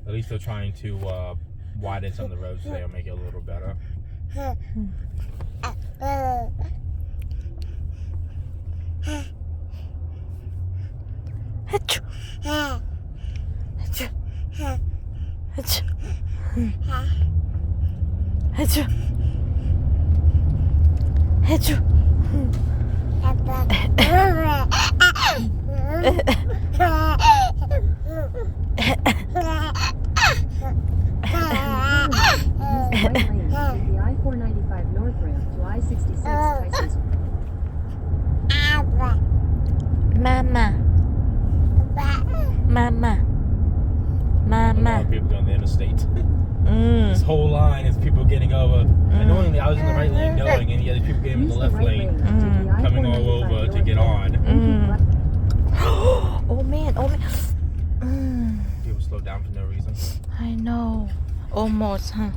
At least they're trying to widen some of the roads so they'll make it a little better. The I-495 north ramp to I-66 Tyson's. Mama. Mama. A lot Mama. of people going the interstate. This whole line is people getting over. Annoyingly, I was in the right lane knowing, and yet there's people getting in the Use left right lane, lane to the coming all I-495 over to north get ramp. on. Oh man, oh man. People slow down for no reason. I know. Almost, huh?